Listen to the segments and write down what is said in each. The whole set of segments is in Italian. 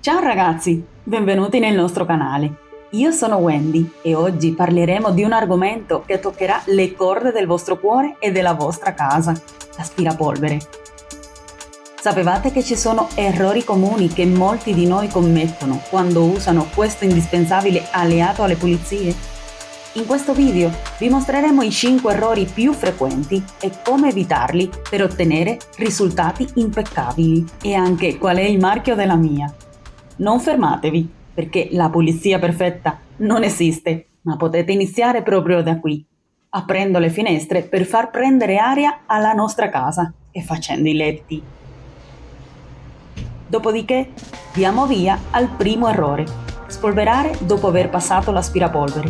Ciao ragazzi, benvenuti nel nostro canale. Io sono Wendy e oggi parleremo di un argomento che toccherà le corde del vostro cuore e della vostra casa, l'aspirapolvere. Sapevate che ci sono errori comuni che molti di noi commettono quando usano questo indispensabile alleato alle pulizie? In questo video vi mostreremo i 5 errori più frequenti e come evitarli per ottenere risultati impeccabili e anche qual è il marchio della mia. Non fermatevi, perché la pulizia perfetta non esiste, ma potete iniziare proprio da qui, aprendo le finestre per far prendere aria alla nostra casa e facendo i letti. Dopodiché diamo via al primo errore: spolverare dopo aver passato l'aspirapolvere.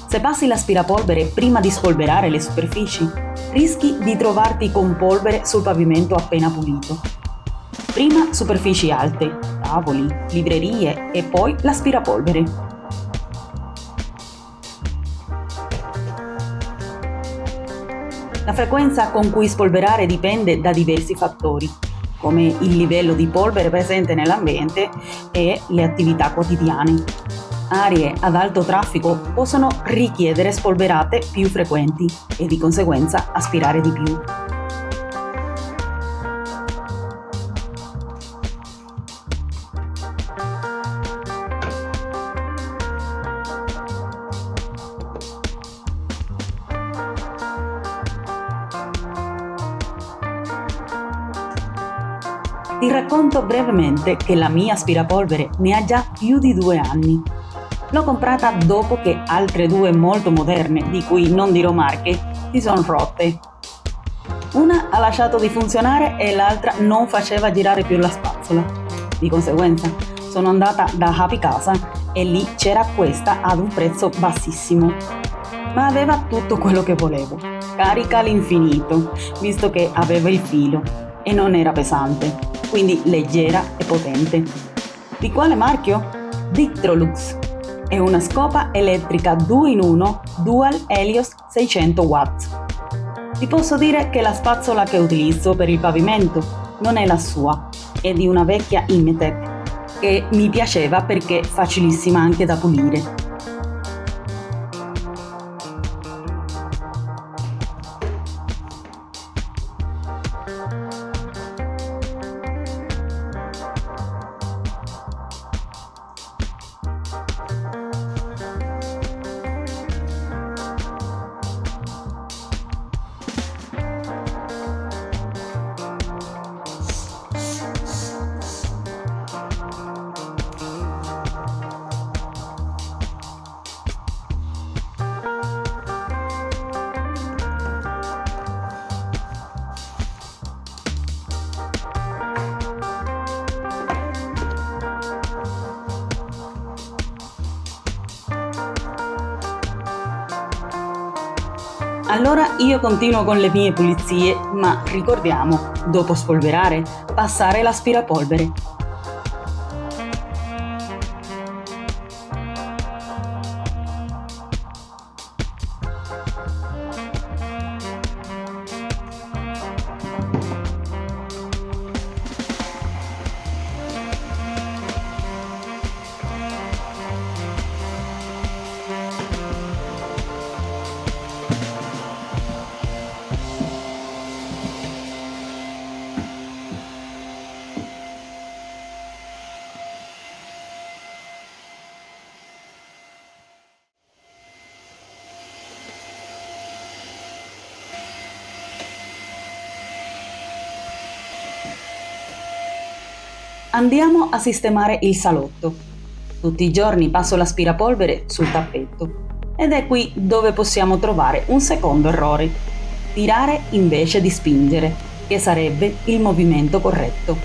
Se passi l'aspirapolvere prima di spolverare le superfici, rischi di trovarti con polvere sul pavimento appena pulito. Prima superfici alte, tavoli, librerie e poi l'aspirapolvere. La frequenza con cui spolverare dipende da diversi fattori, come il livello di polvere presente nell'ambiente e le attività quotidiane. Aree ad alto traffico possono richiedere spolverate più frequenti e di conseguenza aspirare di più. Ti racconto brevemente che la mia aspirapolvere ne ha già più di 2 anni. L'ho comprata dopo che altre 2 molto moderne, di cui non dirò marche, si sono rotte. Una ha lasciato di funzionare e l'altra non faceva girare più la spazzola. Di conseguenza sono andata da Happy Casa e lì c'era questa ad un prezzo bassissimo. Ma aveva tutto quello che volevo. Carica all'infinito, visto che aveva il filo e non era pesante, quindi leggera e potente. Di quale marchio? Dictrolux. È una scopa elettrica 2 in 1 Dual Helios 600 Watt. Vi posso dire che la spazzola che utilizzo per il pavimento non è la sua, è di una vecchia Imetec, che mi piaceva perché è facilissima anche da pulire. Allora io continuo con le mie pulizie, ma ricordiamo, dopo spolverare, passare l'aspirapolvere. Andiamo a sistemare il salotto. Tutti i giorni passo l'aspirapolvere sul tappeto ed è qui dove possiamo trovare un secondo errore: tirare invece di spingere, che sarebbe il movimento corretto.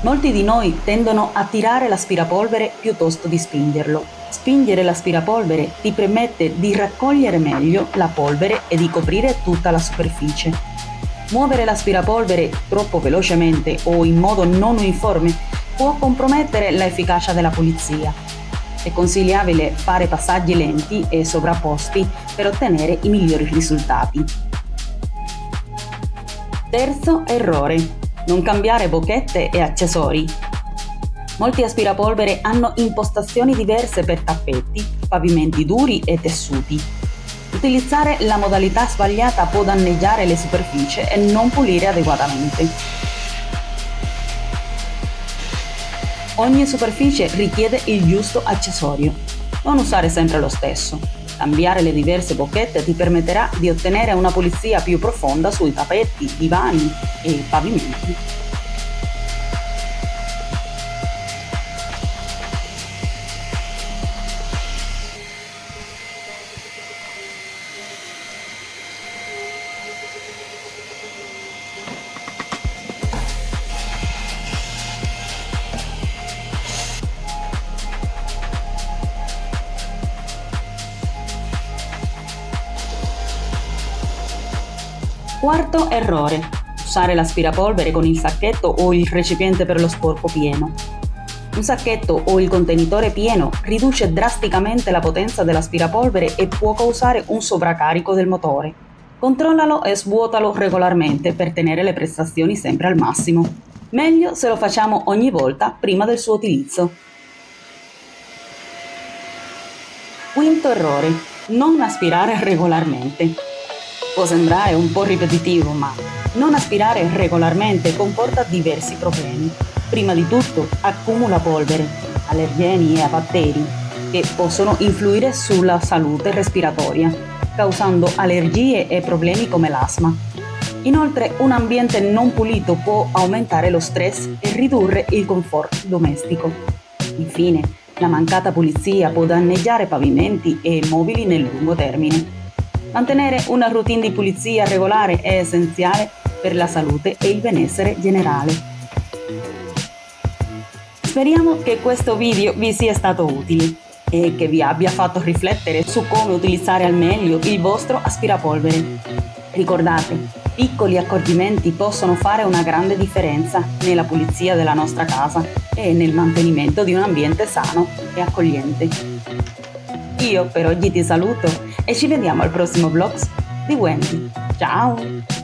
Molti di noi tendono a tirare l'aspirapolvere piuttosto di spingerlo. Spingere l'aspirapolvere ti permette di raccogliere meglio la polvere e di coprire tutta la superficie. Muovere l'aspirapolvere troppo velocemente o in modo non uniforme può compromettere l'efficacia della pulizia. È consigliabile fare passaggi lenti e sovrapposti per ottenere i migliori risultati. Terzo errore: non cambiare bocchette e accessori. Molti aspirapolvere hanno impostazioni diverse per tappeti, pavimenti duri e tessuti. Utilizzare la modalità sbagliata può danneggiare le superfici e non pulire adeguatamente. Ogni superficie richiede il giusto accessorio. Non usare sempre lo stesso. Cambiare le diverse bocchette ti permetterà di ottenere una pulizia più profonda sui tappeti, divani e pavimenti. Quarto errore: usare l'aspirapolvere con il sacchetto o il recipiente per lo sporco pieno. Un sacchetto o il contenitore pieno riduce drasticamente la potenza dell'aspirapolvere e può causare un sovraccarico del motore. Controllalo e svuotalo regolarmente per tenere le prestazioni sempre al massimo. Meglio se lo facciamo ogni volta prima del suo utilizzo. Quinto errore: non aspirare regolarmente. Può sembrare un po' ripetitivo, ma non aspirare regolarmente comporta diversi problemi. Prima di tutto, accumula polvere, allergeni e batteri che possono influire sulla salute respiratoria, causando allergie e problemi come l'asma. Inoltre, un ambiente non pulito può aumentare lo stress e ridurre il comfort domestico. Infine, la mancata pulizia può danneggiare pavimenti e mobili nel lungo termine. Mantenere una routine di pulizia regolare è essenziale per la salute e il benessere generale. Speriamo che questo video vi sia stato utile e che vi abbia fatto riflettere su come utilizzare al meglio il vostro aspirapolvere. Ricordate, piccoli accorgimenti possono fare una grande differenza nella pulizia della nostra casa e nel mantenimento di un ambiente sano e accogliente. Io per oggi ti saluto e ci vediamo al prossimo vlog di Wendy. Ciao!